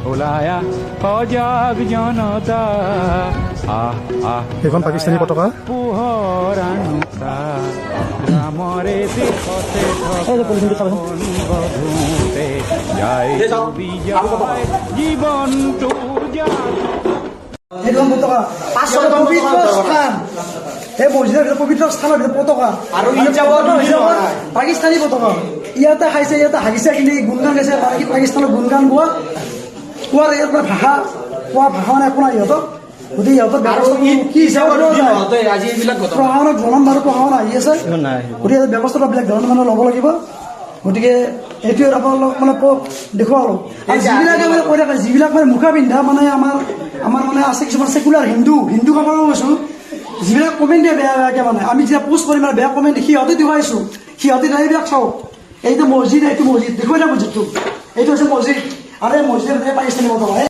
ওলায়া সজাগ জনতা সেইখন পাকিস্তানী পতাকা পোহৰ আনুতা গ্ৰামৰে দেশতে বধূতে যায় বিজয় জীৱনটো সেইখন পতাকা পবিত্ৰ স্থান সেই মছজিদৰ পবিত্ৰ স্থানৰ পতাকা আৰু পাকিস্তানী পতাকা ইয়াতে খাইছে ইয়াতে হাগিছে কিনে গুণগান গাইছে পাকিস্তানৰ গুণগান কোৱাৰ ইয়াৰ পৰা ভাষা কোৱা ভাষা মানে একো নাই ইহঁতক গতিকে ইহঁতৰ ব্যৱস্থা কি হিচাপত প্ৰশাসনক জনাম বাৰু প্ৰশাসন আহি আছে গতিকে ব্যৱস্থাটো বেলেগ ধৰণৰ মানে ল'ব লাগিব গতিকে এইটোৱে আপোনালোক মানে দেখুৱালো আৰু যিবিলাকে মানে কৈ থাকে যিবিলাক মানে মুখা পিন্ধা মানে আমাৰ মানে আছে কিছুমান চেকুলাৰ হিন্দু কামৰো কৈছোঁ যিবিলাক কমেণ্ট দিয়ে বেয়া বেয়াকৈ মানে আমি যেতিয়া পোষ্ট কৰিম মানে বেয়া কমেণ্ট সিহঁতে দেখুৱাইছোঁ সিহঁতে এইবিলাক চাওক এইটো মছজিদ এইটো মছজিদ দেখুৱাই না মছজিদটো এইটো হৈছে মছজিদ আৰু এই মছজিদত পাকিস্তানী পতাকা